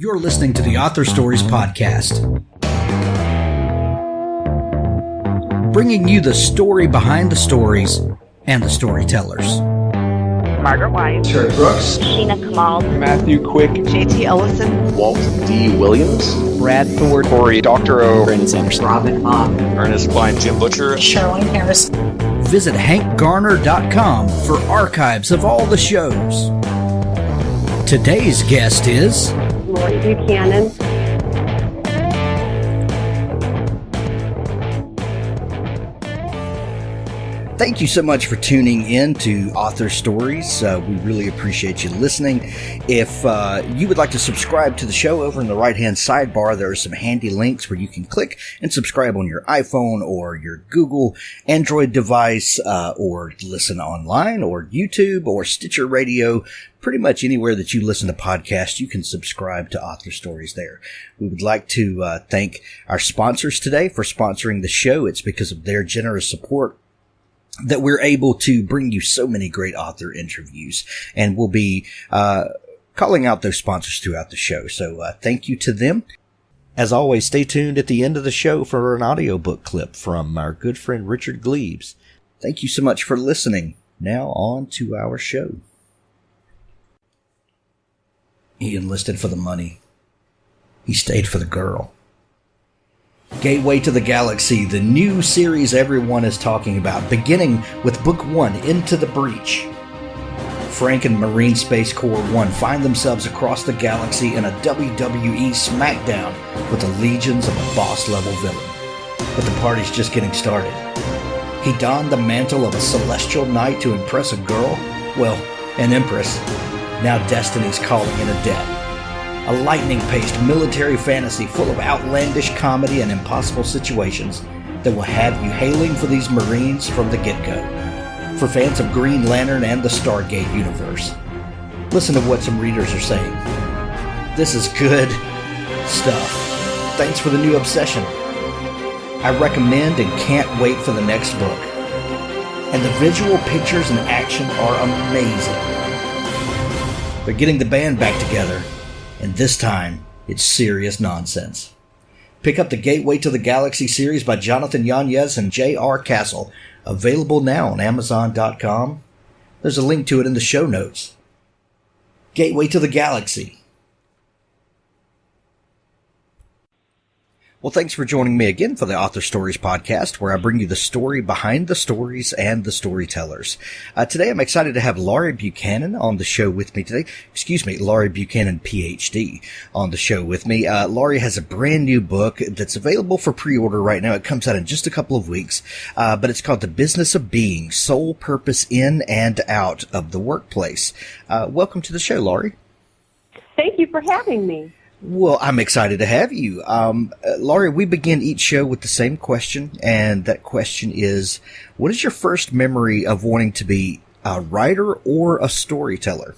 You're listening to the Author Stories Podcast, bringing you the story behind the stories and the storytellers. Margaret White, Terry Brooks, Sheena Kamal, Matthew Quick, J.T. Ellison, Walt D. Williams, Brad Ford, Corey Doctorow, Brandon Sanderson, Robin Mott, Ernest Blind, Jim Butcher, Sherwin Harris. Visit hankgarner.com for archives of all the shows. Today's guest is Laurie Buchanan. Thank you so much for tuning in to Author Stories. We really appreciate you listening. If you would like to subscribe to the show, over in the right-hand sidebar, there are some handy links where you can click and subscribe on your iPhone or your Google Android device, or listen online, or YouTube, or Stitcher Radio. Pretty much anywhere that you listen to podcasts, you can subscribe to Author Stories there. We would like to thank our sponsors today for sponsoring the show. It's because of their generous support that we're able to bring you so many great author interviews, and we'll be calling out those sponsors throughout the show. So thank you to them. As always, stay tuned at the end of the show for an audiobook clip from our good friend Richard Gleaves. Thank you so much for listening. Now on to our show. He enlisted for the money. He stayed for the girl. Gateway to the Galaxy, the new series everyone is talking about, beginning with Book 1, Into the Breach. Frank and Marine Space Corps 1 find themselves across the galaxy in a WWE smackdown with the legions of a boss-level villain. But the party's just getting started. He donned the mantle of a celestial knight to impress a girl, well, an empress. Now destiny's calling in a debt. A lightning-paced military fantasy full of outlandish comedy and impossible situations that will have you hailing for these Marines from the get-go. For fans of Green Lantern and the Stargate universe. Listen to what some readers are saying. This is good stuff. Thanks for the new obsession. I recommend and can't wait for the next book. And the visual pictures and action are amazing. They're getting the band back together. And this time, it's serious nonsense. Pick up the Gateway to the Galaxy series by Jonathan Yanez and J.R. Castle. Available now on Amazon.com. There's a link to it in the show notes. Gateway to the Galaxy. Well, thanks for joining me again for the Author Stories Podcast, where I bring you the story behind the stories and the storytellers. Today, I'm excited to have Laurie Buchanan on the show with me today. Laurie Buchanan, PhD, on the show with me. Laurie has a brand new book that's available for pre-order right now. It comes out in just a couple of weeks, but it's called The Business of Being, Sole Purpose in and Out of the Workplace. Welcome to the show, Laurie. Thank you for having me. Well, I'm excited to have you. Laurie, we begin each show with the same question, and that question is, what is your first memory of wanting to be a writer or a storyteller?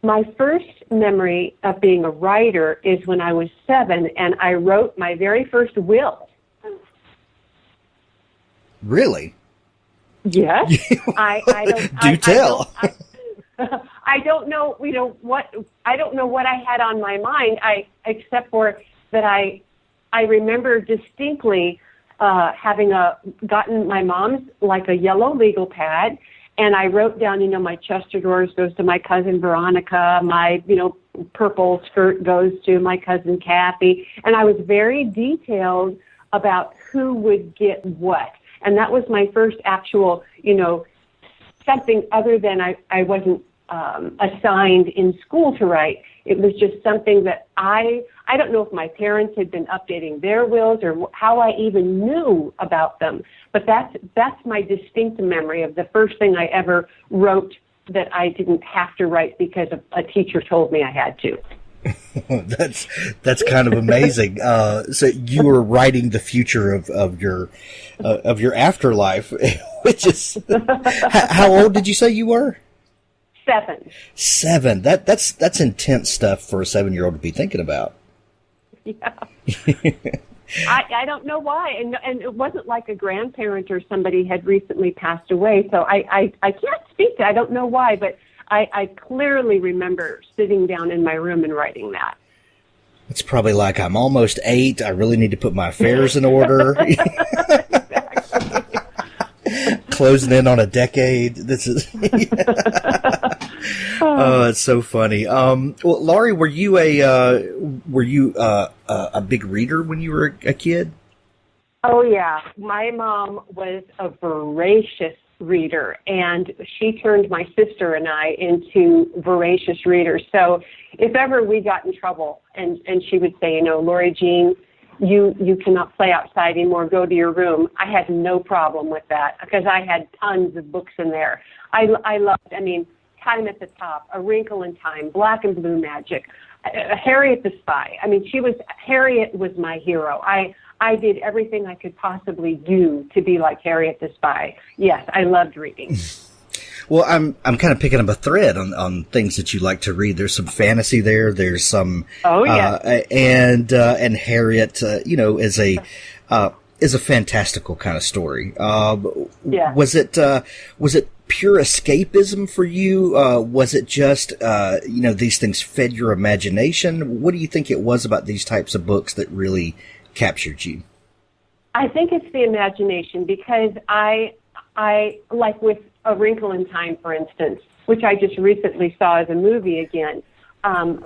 My first memory of being a writer is when I was 7, and I wrote my very first will. Really? Yes. Do tell. I don't know, I don't know what I had on my mind, except for that I remember distinctly having gotten my mom's like a yellow legal pad, and I wrote down, my Chester drawers goes to my cousin Veronica, my, purple skirt goes to my cousin Kathy, and I was very detailed about who would get what. And that was my first actual, something other than I wasn't assigned in school to write. It was just something that I don't know if my parents had been updating their wills or how I even knew about them. But that's my distinct memory of the first thing I ever wrote that I didn't have to write because a teacher told me I had to. That's kind of amazing. So you were writing the future of your afterlife, which is how old did you say you were? 7. 7. That's intense stuff for a 7-year-old to be thinking about. Yeah. I don't know why, and it wasn't like a grandparent or somebody had recently passed away, so I can't speak to. I don't know why, but I clearly remember sitting down in my room and writing that. It's probably like, I'm almost 8. I really need to put my affairs in order. Closing in on a decade. This is. Oh, it's so funny. Well, Laurie, were you a big reader when you were a kid? Oh yeah, my mom was a voracious reader, and she turned my sister and I into voracious readers. So if ever we got in trouble, and she would say, Laurie Jean, you cannot play outside anymore, go to your room, I had no problem with that because I had tons of books in there. I loved, Time at the Top, A Wrinkle in Time, Black and Blue Magic, Harriet the Spy. Harriet was my hero. I did everything I could possibly do to be like Harriet the Spy. Yes, I loved reading. Well, I'm kind of picking up a thread on things that you like to read. There's some fantasy there. There's some and Harriet, is a fantastical kind of story. Was it pure escapism for you? Was it just these things fed your imagination? What do you think it was about these types of books that really captured you? I think it's the imagination, because I like with A Wrinkle in Time, for instance, which I just recently saw as a movie again.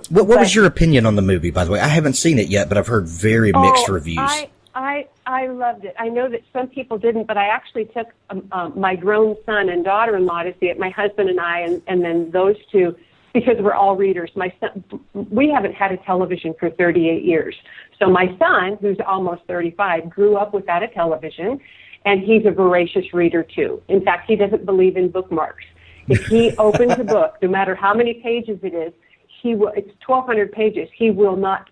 What was your opinion on the movie, by the way? I haven't seen it yet, but I've heard very mixed reviews. I loved it. I know that some people didn't, but I actually took my grown son and daughter-in-law to see it, my husband and I, and then those two, because we're all readers. My son, we haven't had a television for 38 years. So my son, who's almost 35, grew up without a television, and he's a voracious reader too. In fact, he doesn't believe in bookmarks. If he opens a book, no matter how many pages it is, it's 1,200 pages. He will not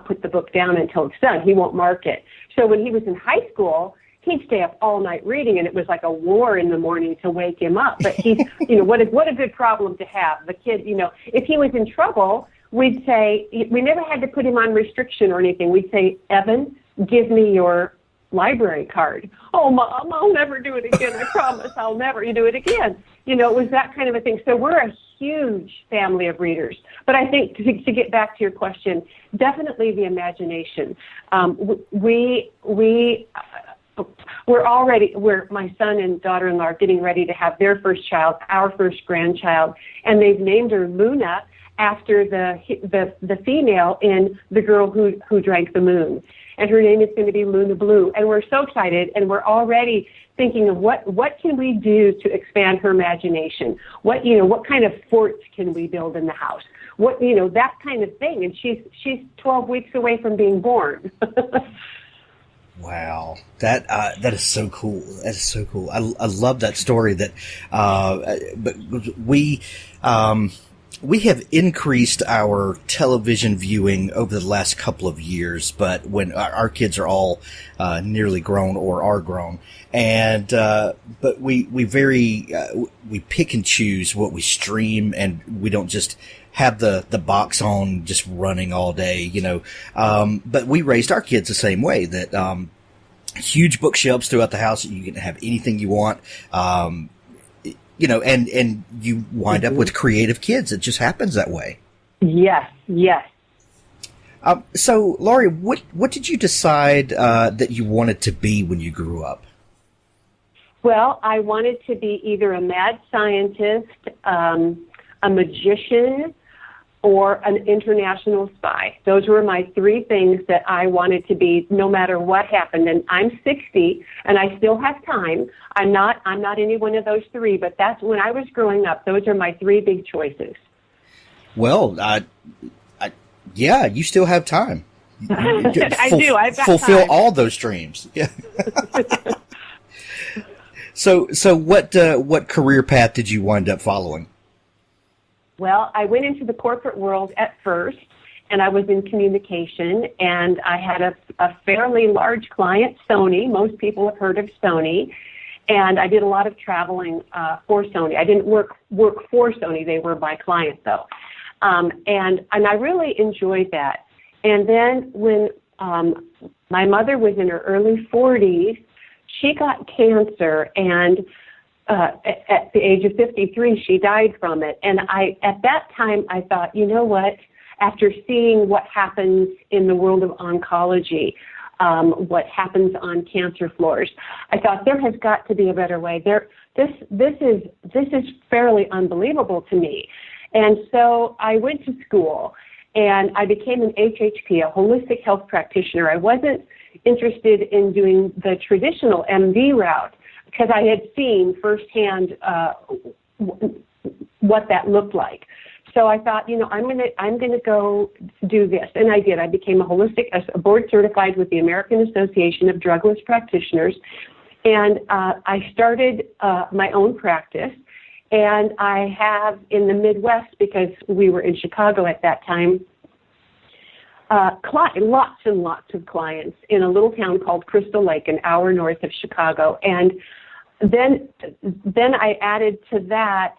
put the book down until it's done. He won't mark it. So when he was in high school, he'd stay up all night reading, and it was like a war in the morning to wake him up. But he's, what a good problem to have. The kid, if he was in trouble, we'd say, we never had to put him on restriction or anything. We'd say, Evan, give me your library card. Oh, Mom, I'll never do it again. I promise I'll never do it again. It was that kind of a thing. So we're a huge family of readers. But I think to get back to your question, definitely the imagination. We're my son and daughter-in-law are getting ready to have their first child, our first grandchild, and they've named her Luna after the female in The Girl Who Drank the Moon. And her name is going to be Luna Blue. And we're so excited, and we're already thinking of what can we do to expand her imagination? What kind of forts can we build in the house? That kind of thing. And she's 12 weeks away from being born. Wow, that is so cool. That is so cool. I love that story. That, but we have increased our television viewing over the last couple of years, but when our kids are all nearly grown or are grown, and but we pick and choose what we stream, and we don't just have the box on just running all day, but we raised our kids the same way, that huge bookshelves throughout the house. You can have anything you want. And you wind up with creative kids. It just happens that way. Yes. So, Laurie, what did you decide that you wanted to be when you grew up? Well, I wanted to be either a mad scientist, a magician, or an international spy. Those were my three things that I wanted to be no matter what happened. And I'm 60 and I still have time. I'm not any one of those three, but that's when I was growing up. Those are my three big choices. Well, yeah, you still have time. I do. I've got fulfill time. All those dreams. Yeah. So what career path did you wind up following? Well, I went into the corporate world at first, and I was in communication, and I had a fairly large client, Sony. Most people have heard of Sony, and I did a lot of traveling for Sony. I didn't work for Sony. They were my client, though. And I really enjoyed that. And then when my mother was in her early 40s, she got cancer, and at the age of 53, she died from it. And at that time, I thought, you know what? After seeing what happens in the world of oncology, what happens on cancer floors, I thought there has got to be a better way. This is fairly unbelievable to me. And so I went to school and I became an HHP, a holistic health practitioner. I wasn't interested in doing the traditional MD route because I had seen firsthand what that looked like. So I thought, I'm gonna go do this, and I did. I became a board certified with the American Association of Drugless Practitioners, and I started my own practice. And I have in the Midwest, because we were in Chicago at that time, lots and lots of clients in a little town called Crystal Lake, an hour north of Chicago. And then I added to that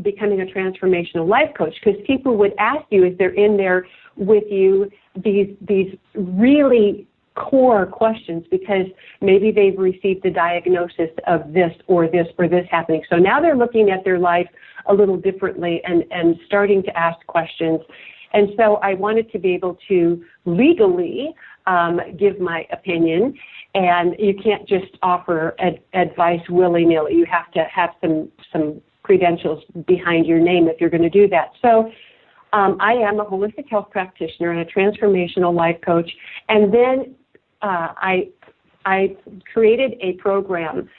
becoming a transformational life coach, because people would ask you, if they're in there with you, these really core questions, because maybe they've received a diagnosis of this or this or this happening. So now they're looking at their life a little differently and starting to ask questions. And so I wanted to be able to legally give my opinion, and you can't just offer advice willy-nilly. You have to have some credentials behind your name if you're going to do that. So I am a holistic health practitioner and a transformational life coach. And then I created a program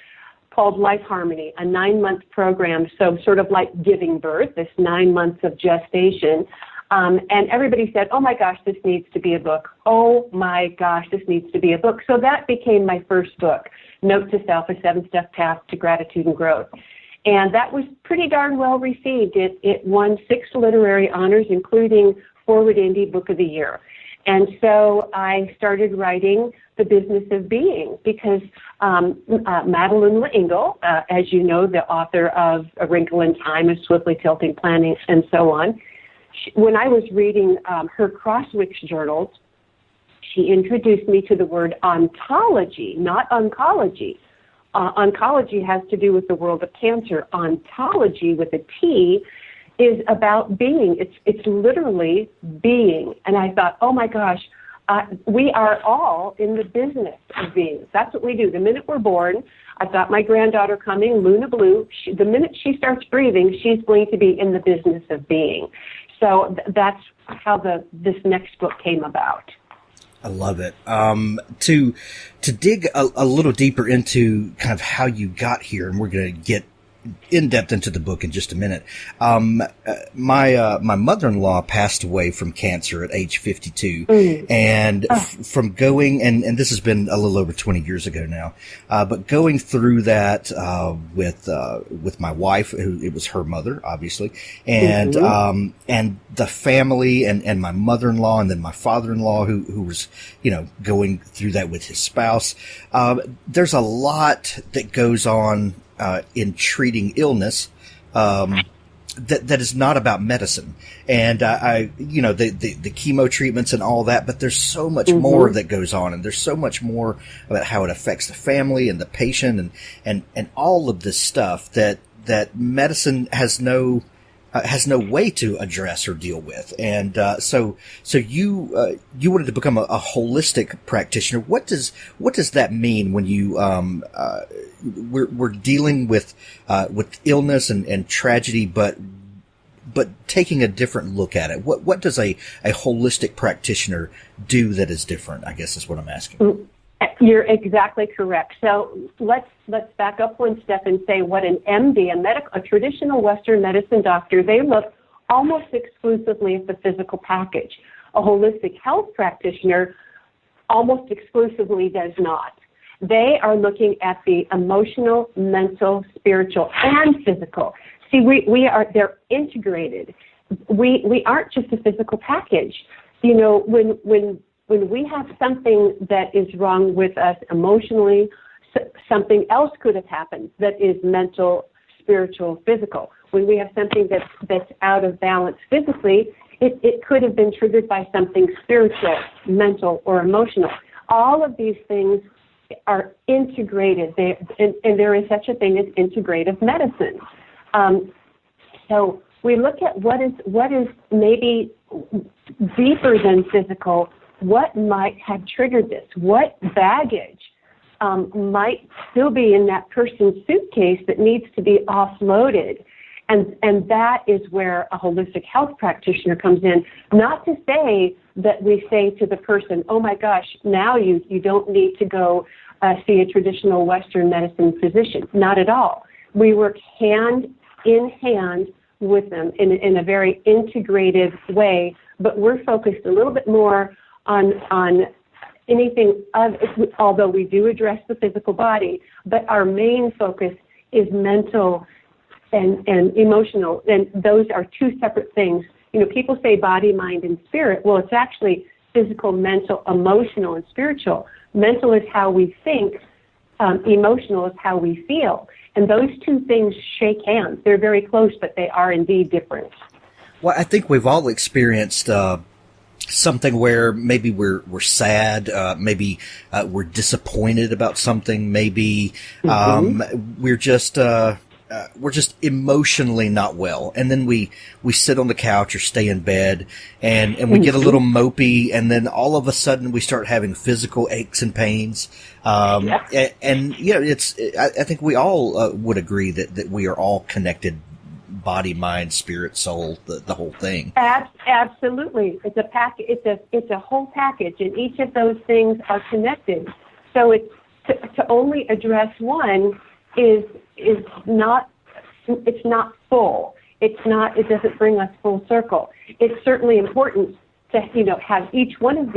called Life Harmony, a 9-month program, so sort of like giving birth, this 9 months of gestation. And everybody said, oh my gosh, this needs to be a book. Oh my gosh, this needs to be a book. So that became my first book, Note to Self, a 7-Step Path to Gratitude and Growth. And that was pretty darn well received. It won 6 literary honors, including Forward Indie Book of the Year. And so I started writing The Business of Being, because Madeline L'Engle, as you know, the author of A Wrinkle in Time, A Swiftly Tilting Planet, and so on, when I was reading her Crosswicks journals, she introduced me to the word ontology, not oncology. Oncology has to do with the world of cancer. Ontology, with a T, is about being. It's literally being. And I thought, oh my gosh, we are all in the business of being. That's what we do. The minute we're born, I've got my granddaughter coming, Luna Blue. The minute she starts breathing, she's going to be in the business of being. So that's how this next book came about. I love it. To dig a little deeper into kind of how you got here, and we're going to get in depth into the book in just a minute. My mother-in-law passed away from cancer at age 52, and from going, and this has been a little over 20 years ago now, but going through that with my wife, who it was her mother, obviously, and the family, and my mother-in-law, and then my father-in-law, who was going through that with his spouse. There's a lot that goes on in treating illness, that is not about medicine. And the chemo treatments and all that, but there's so much more that goes on, and there's so much more about how it affects the family and the patient and all of this stuff that medicine has no way to address or deal with. And so you wanted to become a holistic practitioner. What does that mean when you we're dealing with illness and tragedy, but taking a different look at it? What does a holistic practitioner do that is different, I guess is what I'm asking. You're exactly correct. So let's back up one step and say what an MD, a traditional Western medicine doctor, they look almost exclusively at the physical package. A holistic health practitioner almost exclusively does not. They are looking at the emotional, mental, spiritual, and physical. See, they're integrated. We aren't just a physical package. When we have something that is wrong with us emotionally, something else could have happened that is mental, spiritual, physical. When we have something that's out of balance physically, it could have been triggered by something spiritual, mental, or emotional. All of these things are integrated. And there is such a thing as integrative medicine. So we look at what is maybe deeper than physical. What might have triggered this? What baggage might still be in that person's suitcase that needs to be offloaded? And that is where a holistic health practitioner comes in. Not to say that we say to the person, oh my gosh, now you don't need to go see a traditional Western medicine physician. Not at all. We work hand in hand with them in a very integrated way, but we're focused a little bit more on anything although we do address the physical body, but our main focus is mental and emotional, and those are two separate things. You know, people say body, mind, and spirit. Well, it's actually physical, mental, emotional, and spiritual. Mental is how we think. Emotional is how we feel. And those two things shake hands. They're very close, but they are indeed different. Well, I think we've all experienced something where maybe we're sad, maybe we're disappointed about something, maybe we're just emotionally not well, and then we sit on the couch or stay in bed, and we get a little mopey, and then all of a sudden we start having physical aches and pains. And you know, I think we all would agree that we are all connected. Body, mind, spirit, soul, the whole thing. Absolutely, it's a it's a whole package, and each of those things are connected. So it's to only address one is not full. It doesn't bring us full circle. It's certainly important to have each one of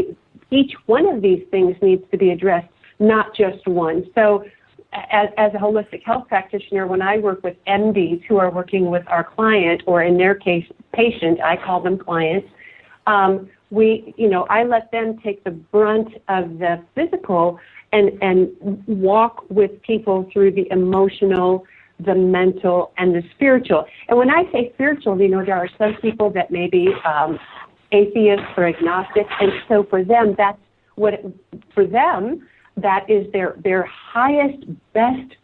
these things needs to be addressed, not just one. So as a holistic health practitioner, when I work with MDs who are working with our client, or in their case, patient, I call them clients, I let them take the brunt of the physical and walk with people through the emotional, the mental, and the spiritual. And when I say spiritual, there are some people that may be atheists or agnostic, and so for them, that is their highest, best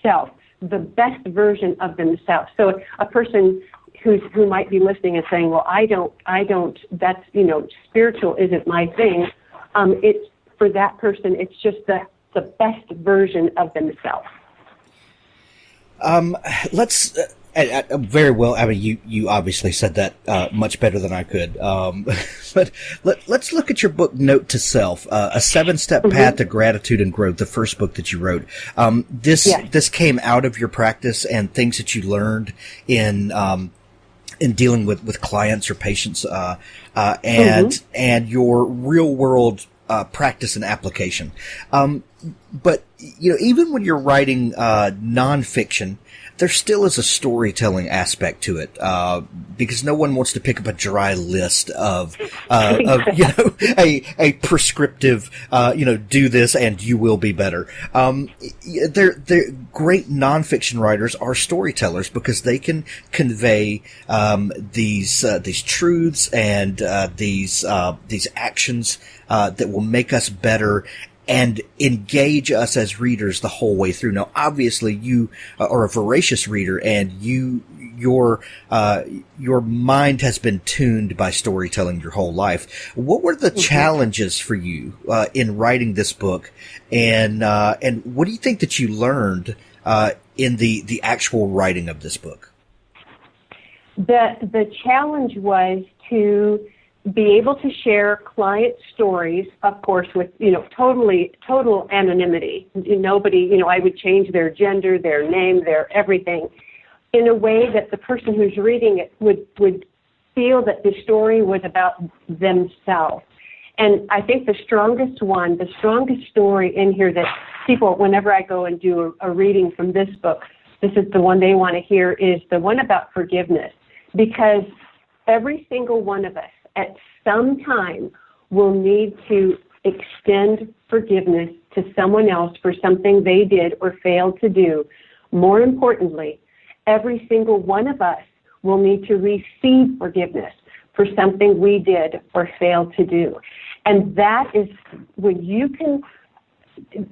self, the best version of themselves. So a person who might be listening and saying, well, I don't, that's, spiritual isn't my thing. It's for that person, it's just the best version of themselves. Let's very well. I mean, you obviously said that much better than I could. But let's look at your book, Note to Self, a 7-step path to gratitude and growth. The first book that you wrote. This came out of your practice and things that you learned in dealing with clients or patients, and your real world practice and application. But even when you're writing nonfiction, there still is a storytelling aspect to it, because no one wants to pick up a dry list of a prescriptive, do this and you will be better. They're great nonfiction writers are storytellers because they can convey these truths and these actions that will make us better and engage us as readers the whole way through. Now, obviously, you are a voracious reader, and your mind has been tuned by storytelling your whole life. What were the challenges for you in writing this book, and what do you think that you learned in the actual writing of this book? The challenge was to be able to share client stories, of course, with, total anonymity. Nobody, I would change their gender, their name, their everything, in a way that the person who's reading it would feel that the story was about themselves. And I think the strongest story in here that people, whenever I go and do a reading from this book, this is the one they want to hear, is the one about forgiveness. Because every single one of us, at some time, will need to extend forgiveness to someone else for something they did or failed to do. More importantly, every single one of us will need to receive forgiveness for something we did or failed to do. And that is when you can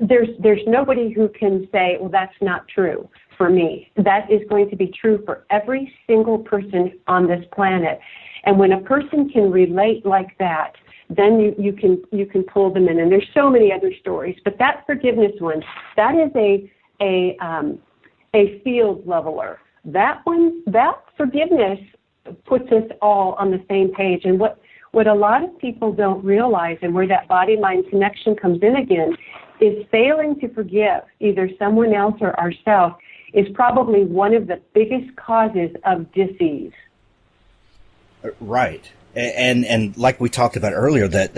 there's nobody who can say, well, that's not true for me. That is going to be true for every single person on this planet. And when a person can relate like that, then you can pull them in. And there's so many other stories, but that forgiveness one, that is a field leveler. That forgiveness puts us all on the same page. And what a lot of people don't realize, and where that body-mind connection comes in again, is failing to forgive either someone else or ourselves is probably one of the biggest causes of disease. Right. And like we talked about earlier, that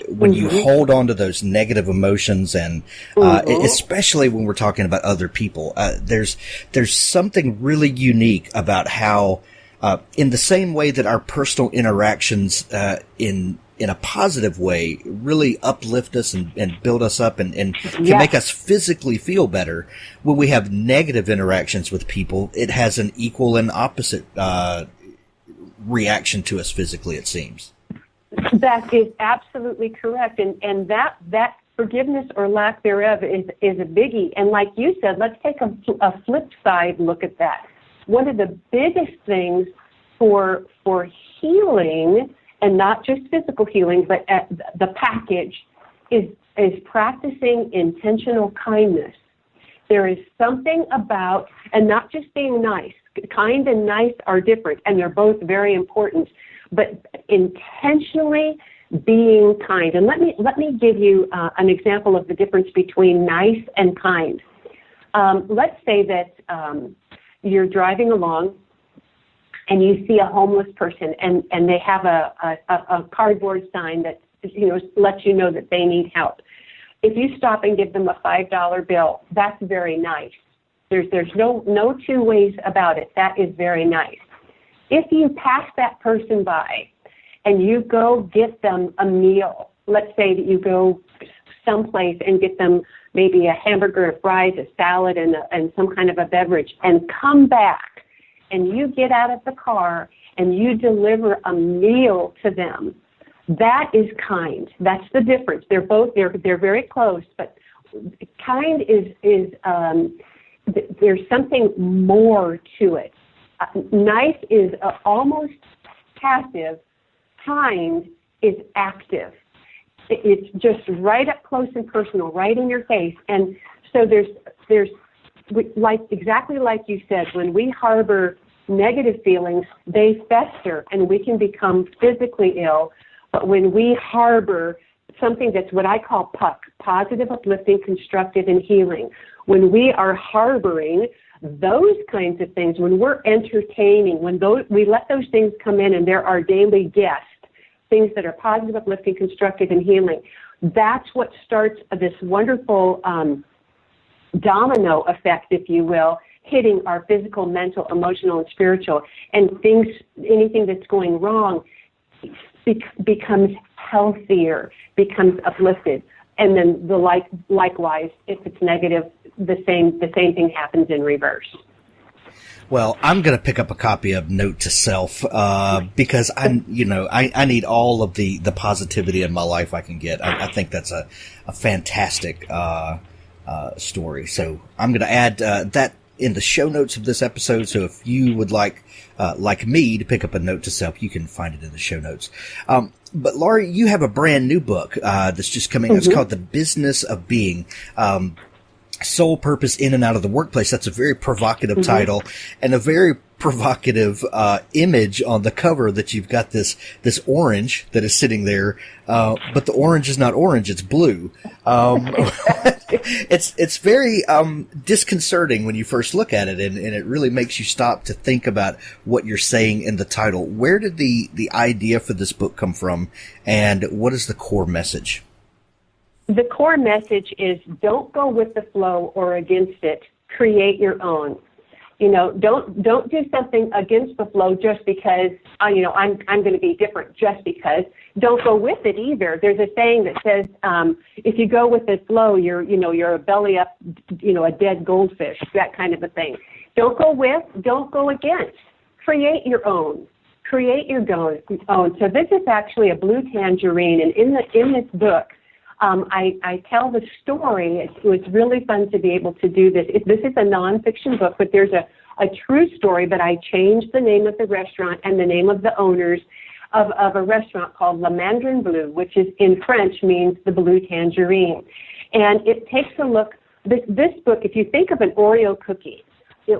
when you hold on to those negative emotions, and especially when we're talking about other people, there's something really unique about how, in the same way that our personal interactions in a positive way really uplift us and build us up and can make us physically feel better, when we have negative interactions with people, it has an equal and opposite reaction to us physically, it seems. That is absolutely correct. And that forgiveness or lack thereof is a biggie. And like you said, let's take a flip side look at that. One of the biggest things for healing, and not just physical healing, but the package, is practicing intentional kindness. There is something about, and not just being nice. Kind and nice are different, and they're both very important. But intentionally being kind, and let me give you an example of the difference between nice and kind. Let's say that you're driving along, and you see a homeless person, and they have a cardboard sign that lets you know that they need help. If you stop and give them a $5 bill, that's very nice. There's no two ways about it. That is very nice. If you pass that person by and you go get them a meal, let's say that you go someplace and get them maybe a hamburger, fries, a salad, and some kind of a beverage, and come back and you get out of the car and you deliver a meal to them, that is kind. That's the difference. They're very close, but kind is there's something more to it. Nice is almost passive. Kind is active. It's just right up close and personal, right in your face. And so there's exactly like you said, when we harbor negative feelings, they fester and we can become physically ill. But when we harbor something that's what I call PUC, positive, uplifting, constructive, and healing, when we are harboring those kinds of things, when we're entertaining, we let those things come in and they're our daily guest, things that are positive, uplifting, constructive, and healing, that's what starts this wonderful domino effect, if you will, hitting our physical, mental, emotional, and spiritual. And anything that's going wrong becomes healthier, becomes uplifted. And then likewise, if it's negative, the same thing happens in reverse. Well, I'm going to pick up a copy of Note to Self because I need all of the positivity in my life I can get. I think that's a fantastic story. So I'm going to add that in the show notes of this episode. So if you would like me to pick up a Note to Self, you can find it in the show notes. But Laurie, you have a brand new book that's just coming. Mm-hmm. It's called The Business of Being. Soul Purpose in and Out of the Workplace. That's a very provocative title and a very provocative image on the cover, that you've got this orange that is sitting there, but the orange is not orange, it's blue. It's very disconcerting when you first look at it, and it really makes you stop to think about what you're saying in the title. Where did the idea for this book come from, and what is the core message? The core message is don't go with the flow or against it. Create your own. Don't do something against the flow just because I'm going to be different just because. Don't go with it either. There's a saying that says if you go with the flow, you're a belly up, a dead goldfish, that kind of a thing. Don't go with, don't go against. Create your own. Create your own. So this is actually a blue tangerine, and in this book, I tell the story. It was really fun to be able to do this. This is a nonfiction book, but there's a true story, but I changed the name of the restaurant and the name of the owners of a restaurant called La Mandarine Bleue, which is in French means the blue tangerine. And it takes a look, this book, if you think of an Oreo cookie,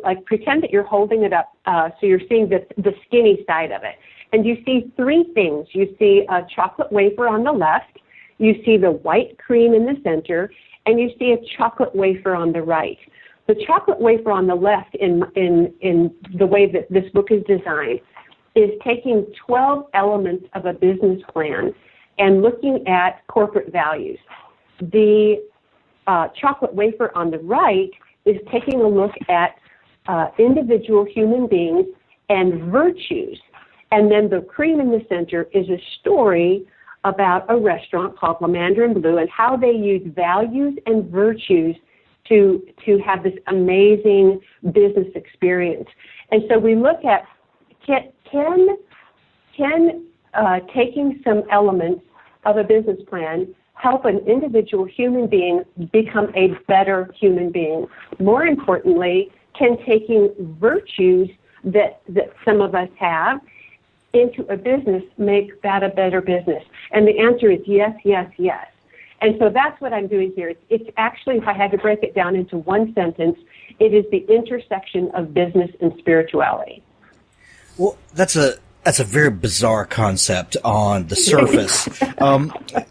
like pretend that you're holding it up so you're seeing the skinny side of it. And you see three things. You see a chocolate wafer on the left, you see the white cream in the center, and you see a chocolate wafer on the right. The chocolate wafer on the left in the way that this book is designed is taking 12 elements of a business plan and looking at corporate values. The chocolate wafer on the right is taking a look at individual human beings and virtues. And then the cream in the center is a story about a restaurant called La Mandarine Bleue and how they use values and virtues to have this amazing business experience. And so we look at can taking some elements of a business plan help an individual human being become a better human being? More importantly, can taking virtues that some of us have into a business make that a better business? And the answer is yes, yes, yes. And so that's what I'm doing here. It's actually, if I had to break it down into one sentence, it is the intersection of business and spirituality. Well, that's a very bizarre concept on the surface.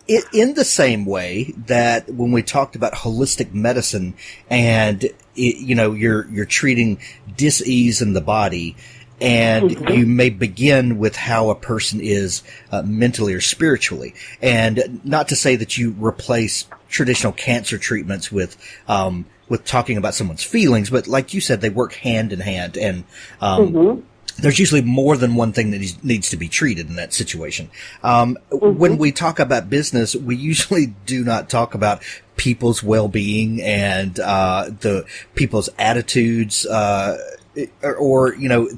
In the same way that when we talked about holistic medicine and you're treating dis-ease in the body, and you may begin with how a person is mentally or spiritually, and not to say that you replace traditional cancer treatments with talking about someone's feelings, but like you said, they work hand in hand, and there's usually more than one thing that needs to be treated in that situation. When we talk about business, we usually do not talk about people's well-being and the people's attitudes, or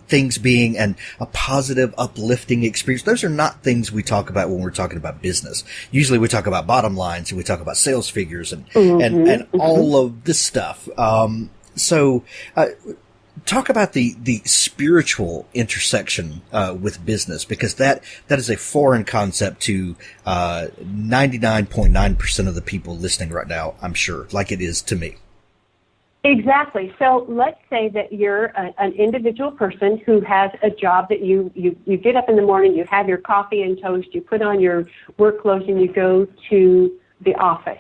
things being a positive, uplifting experience. Those are not things we talk about when we're talking about business. Usually we talk about bottom lines and we talk about sales figures and all of this stuff. So talk about the spiritual intersection with business, because that is a foreign concept to 99.9% of the people listening right now, I'm sure, like it is to me. Exactly. So let's say that you're an individual person who has a job that you get up in the morning, you have your coffee and toast, you put on your work clothes, and you go to the office.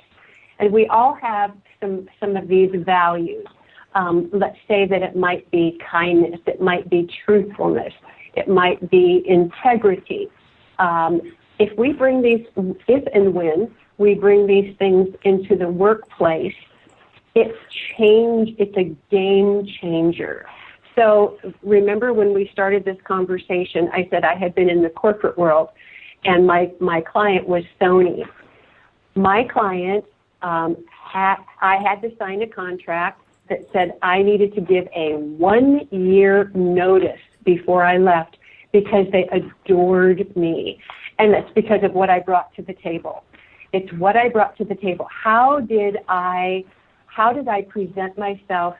And we all have some of these values. Let's say that it might be kindness, it might be truthfulness, it might be integrity. If and when we bring these things into the workplace, it's a game changer. So remember when we started this conversation, I said I had been in the corporate world, and my client was Sony. My client, I had to sign a contract that said I needed to give a 1-year notice before I left because they adored me. And that's because of what I brought to the table. It's what I brought to the table. How did I present myself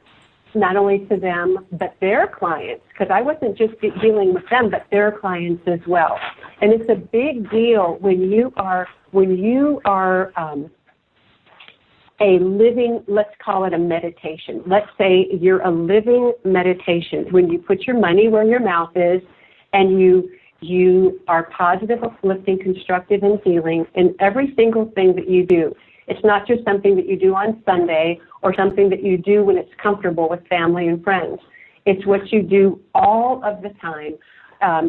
not only to them, but their clients? Because I wasn't just dealing with them, but their clients as well. And it's a big deal when you are a living, let's call it a meditation. Let's say you're a living meditation. When you put your money where your mouth is, and you are positive, uplifting, constructive, and healing in every single thing that you do. It's not just something that you do on Sunday or something that you do when it's comfortable with family and friends. It's what you do all of the time,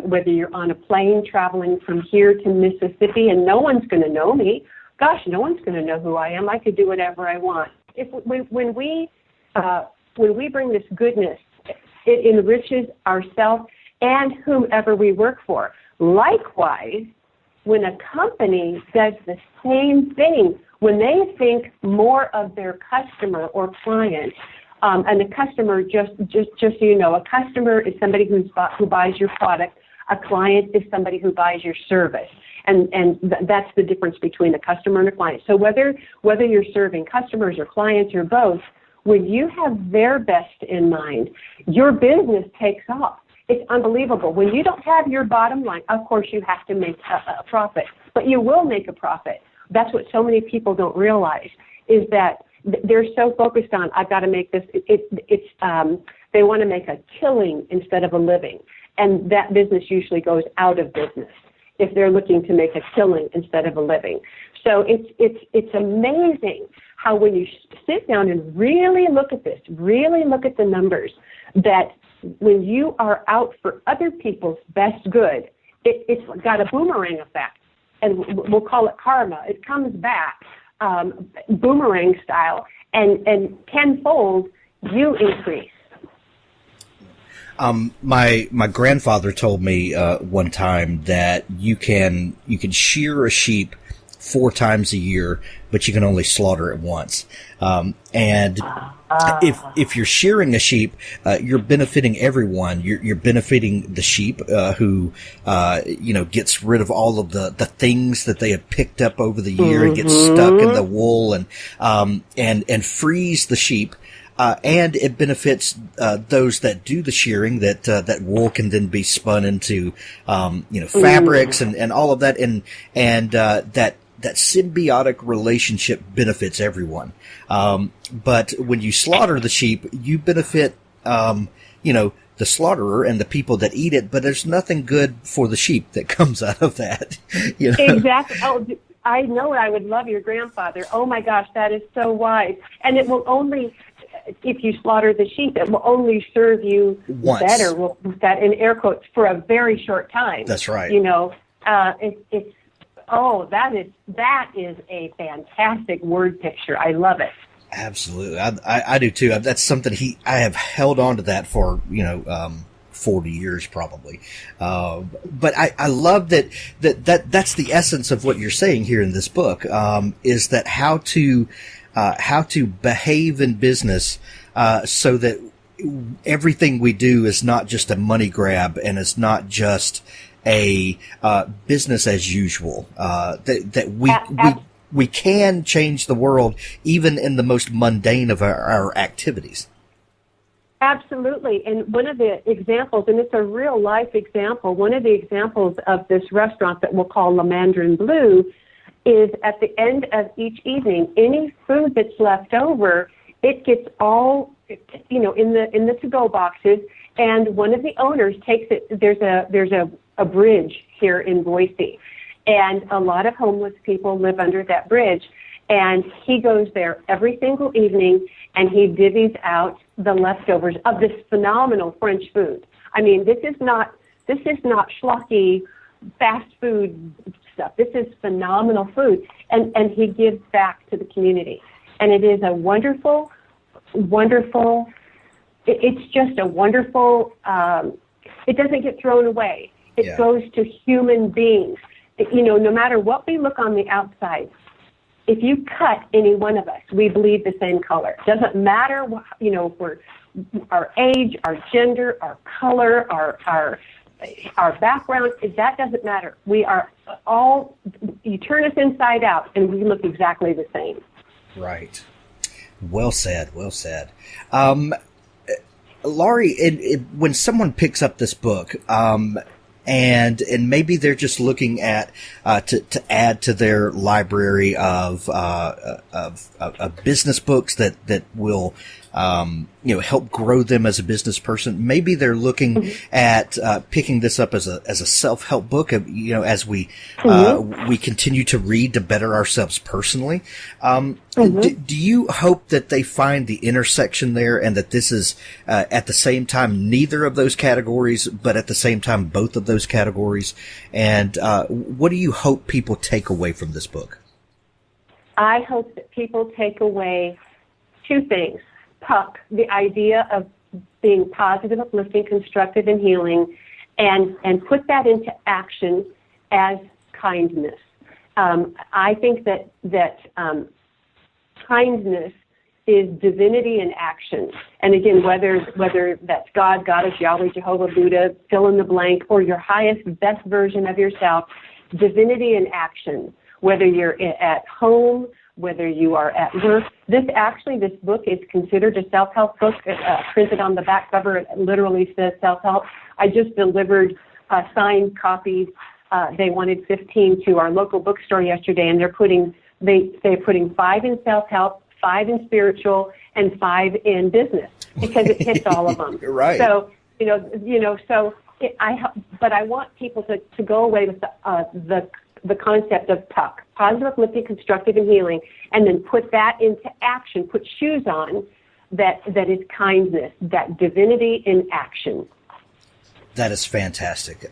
whether you're on a plane traveling from here to Mississippi, and no one's going to know me. Gosh, no one's going to know who I am. I could do whatever I want. When we bring this goodness, it enriches ourselves and whomever we work for. Likewise, when a company does the same thing, when they think more of their customer or client, and the customer, just so you know, a customer is somebody who buys your product. A client is somebody who buys your service. That's the difference between a customer and a client. So whether you're serving customers or clients or both, when you have their best in mind, your business takes off. It's unbelievable. When you don't have your bottom line, of course you have to make a profit, but you will make a profit. That's what so many people don't realize, is that they're so focused on, I've got to make this. They want to make a killing instead of a living, and that business usually goes out of business if they're looking to make a killing instead of a living. So it's amazing how when you sit down and really look at this, really look at the numbers, that when you are out for other people's best good, it's got a boomerang effect, and we'll call it karma. It comes back boomerang style, and tenfold you increase. My grandfather told me one time that you can shear a sheep 4 times a year, but you can only slaughter it once. And if you're shearing a sheep, you're benefiting everyone. You're benefiting the sheep who gets rid of all of the things that they have picked up over the year and get stuck in the wool, and frees the sheep. And it benefits those that do the shearing, that wool can then be spun into fabrics and all of that, and that symbiotic relationship benefits everyone. But when you slaughter the sheep, you benefit the slaughterer and the people that eat it, but there's nothing good for the sheep that comes out of that. Exactly. Oh, I know. I would love your grandfather. Oh my gosh, that is so wise. And it will only, if you slaughter the sheep, it will only serve you once. Better. We'll put that in air quotes, for a very short time. That's right. That is a fantastic word picture. I love it. Absolutely. I do too. That's something I have held on to that for, 40 years probably. But I love that's the essence of what you're saying here in this book, is that how to behave in business, so that everything we do is not just a money grab, and it's not just a business as usual. We can change the world even in the most mundane of our activities. Absolutely. And one of the examples, and it's a real life example, one of the examples of this restaurant that we'll call La Mandarine Bleue is at the end of each evening, any food that's left over, it gets all, in the to-go boxes, and one of the owners takes it. There's a bridge here in Boise, and a lot of homeless people live under that bridge, and he goes there every single evening, and he divvies out the leftovers of this phenomenal French food. I mean, this is not schlocky fast food stuff. This is phenomenal food, and he gives back to the community, and it is a wonderful. It's just a wonderful. It doesn't get thrown away. It goes to human beings. No matter what we look on the outside, if you cut any one of us, we bleed the same color. Doesn't matter, if we're our age, our gender, our color, our background. That doesn't matter. We are all. You turn us inside out, and we look exactly the same. Right. Well said. Well said. Laurie, when someone picks up this book, and maybe they're just looking at to add to their library of business books that will help grow them as a business person. Maybe they're looking at picking this up as a self-help book. As we continue to read to better ourselves personally. Do you hope that they find the intersection there, and that this is at the same time neither of those categories, but at the same time both of those categories? And what do you hope people take away from this book? I hope that people take away 2 things. PUC, the idea of being positive, uplifting, constructive, and healing, and put that into action as kindness. I think that kindness is divinity in action. And again, whether that's God, Goddess, Yahweh, Jehovah, Buddha, fill in the blank, or your highest, best version of yourself, divinity in action, whether you're at home, whether you are at work. This book is considered a self-help book, printed on the back cover. It literally says self-help. I just delivered signed copies. They wanted 15 to our local bookstore yesterday, and they're putting 5 in self-help, 5 in spiritual, and 5 in business because it hits all of them. Right. So but I want people to go away with the concept of PUC, positive, uplifting, constructive, and healing, and then put that into action. Put shoes on that is kindness, that divinity in action. That is fantastic.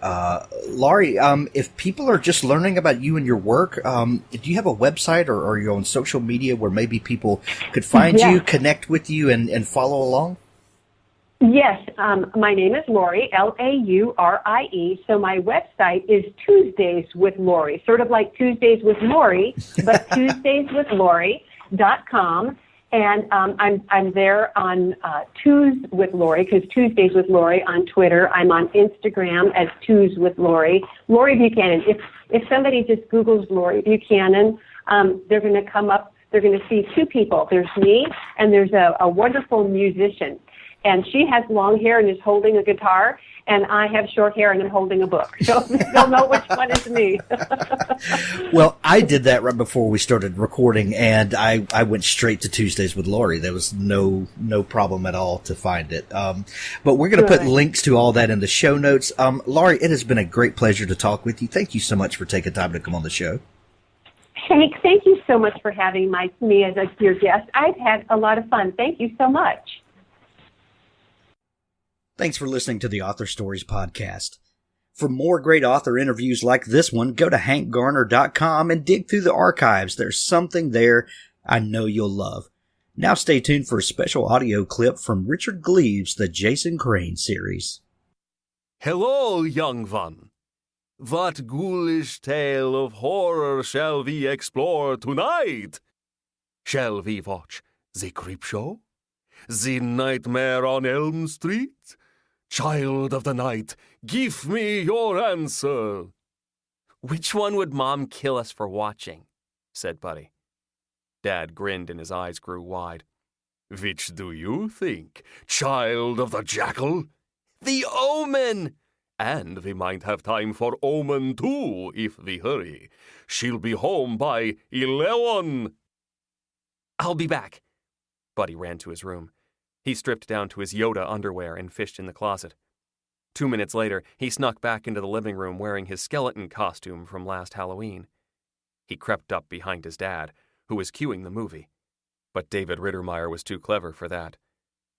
Laurie, if people are just learning about you and your work, do you have a website or are you on social media where maybe people could find you, connect with you, and follow along? Yes. My name is Laurie, Laurie. So my website is Tuesdays with Laurie, sort of like Tuesdays with Laurie, but TuesdaysWithLaurie.com. And I'm there on Tues with Laurie, because Tuesdays with Laurie on Twitter. I'm on Instagram as Tues with Laurie. Laurie Buchanan. If somebody just Googles Laurie Buchanan, they're going to come up. They're going to see 2 people. There's me, and there's a wonderful musician. And she has long hair and is holding a guitar, and I have short hair and I'm holding a book. So they'll know which one is me. Well, I did that right before we started recording, and I went straight to Tuesdays with Laurie. There was no problem at all to find it. But we're going to put links to all that in the show notes. Laurie, it has been a great pleasure to talk with you. Thank you so much for taking time to come on the show. Hank, thank you so much for having me as your guest. I've had a lot of fun. Thank you so much. Thanks for listening to the Author Stories podcast. For more great author interviews like this one, go to hankgarner.com and dig through the archives. There's something there I know you'll love. Now stay tuned for a special audio clip from Richard Gleaves' The Jason Crane series. Hello, young one. What ghoulish tale of horror shall we explore tonight? Shall we watch The Creepshow? The Nightmare on Elm Street? Child of the night, give me your answer. Which one would Mom kill us for watching? Said Buddy. Dad grinned and his eyes grew wide. Which do you think, child of the jackal? The Omen! And we might have time for Omen too, if we hurry. She'll be home by 11. I'll be back. Buddy ran to his room. He stripped down to his Yoda underwear and fished in the closet. 2 minutes later, he snuck back into the living room wearing his skeleton costume from last Halloween. He crept up behind his dad, who was cueing the movie. But David Rittermeyer was too clever for that.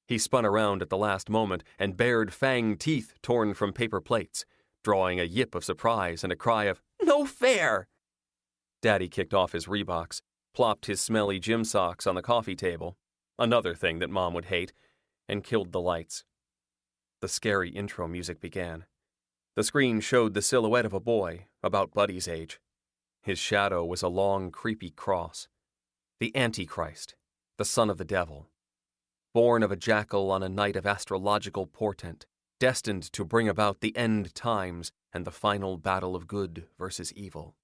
He spun around at the last moment and bared fanged teeth torn from paper plates, drawing a yip of surprise and a cry of, "No fair!" Daddy kicked off his Reeboks, plopped his smelly gym socks on the coffee table, another thing that Mom would hate, and killed the lights. The scary intro music began. The screen showed the silhouette of a boy, about Buddy's age. His shadow was a long, creepy cross. The Antichrist, the son of the devil. Born of a jackal on a night of astrological portent, destined to bring about the end times and the final battle of good versus evil.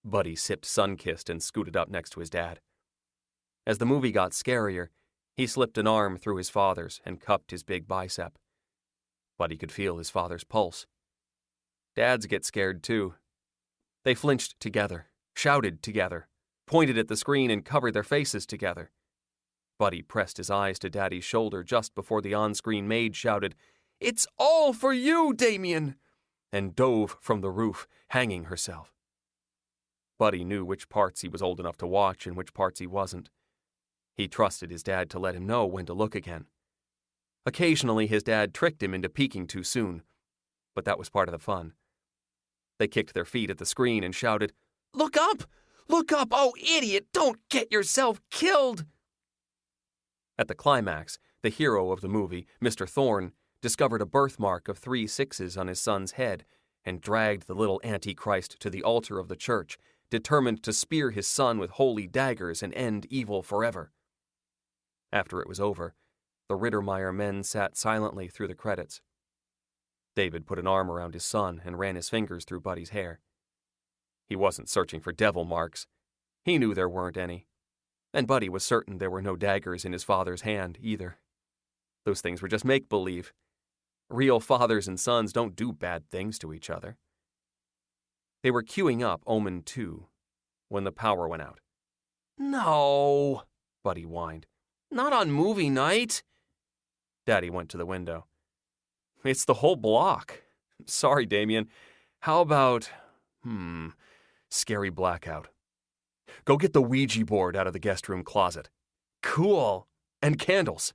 Buddy sipped Sunkist and scooted up next to his dad. As the movie got scarier, he slipped an arm through his father's and cupped his big bicep. Buddy could feel his father's pulse. Dads get scared too. They flinched together, shouted together, pointed at the screen and covered their faces together. Buddy pressed his eyes to Daddy's shoulder just before the on-screen maid shouted, "It's all for you, Damien!" and dove from the roof, hanging herself. Buddy knew which parts he was old enough to watch and which parts he wasn't. He trusted his dad to let him know when to look again. Occasionally, his dad tricked him into peeking too soon, but that was part of the fun. They kicked their feet at the screen and shouted, "Look up! Look up! Oh, idiot! Don't get yourself killed!" At the climax, the hero of the movie, Mr. Thorne, discovered a birthmark of 3 6s on his son's head and dragged the little Antichrist to the altar of the church, determined to spear his son with holy daggers and end evil forever. After it was over, the Rittermeyer men sat silently through the credits. David put an arm around his son and ran his fingers through Buddy's hair. He wasn't searching for devil marks. He knew there weren't any. And Buddy was certain there were no daggers in his father's hand, either. Those things were just make-believe. Real fathers and sons don't do bad things to each other. They were queuing up Omen 2 when the power went out. "No," Buddy whined. "Not on movie night." Daddy went to the window. "It's the whole block. Sorry, Damien. How about, scary blackout. Go get the Ouija board out of the guest room closet." "Cool. And candles."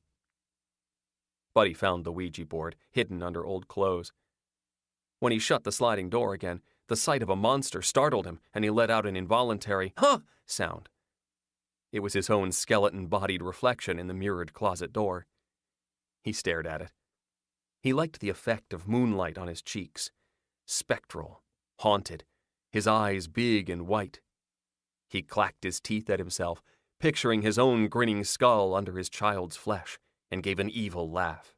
Buddy found the Ouija board, hidden under old clothes. When he shut the sliding door again, the sight of a monster startled him, and he let out an involuntary "huh" sound. It was his own skeleton-bodied reflection in the mirrored closet door. He stared at it. He liked the effect of moonlight on his cheeks. Spectral, haunted, his eyes big and white. He clacked his teeth at himself, picturing his own grinning skull under his child's flesh, and gave an evil laugh.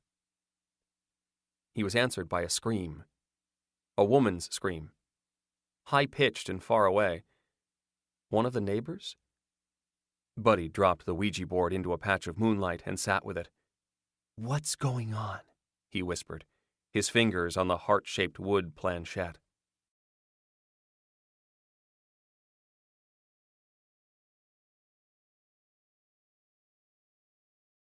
He was answered by a scream. A woman's scream. High-pitched and far away. One of the neighbors? Buddy dropped the Ouija board into a patch of moonlight and sat with it. "What's going on?" he whispered, his fingers on the heart-shaped wood planchette.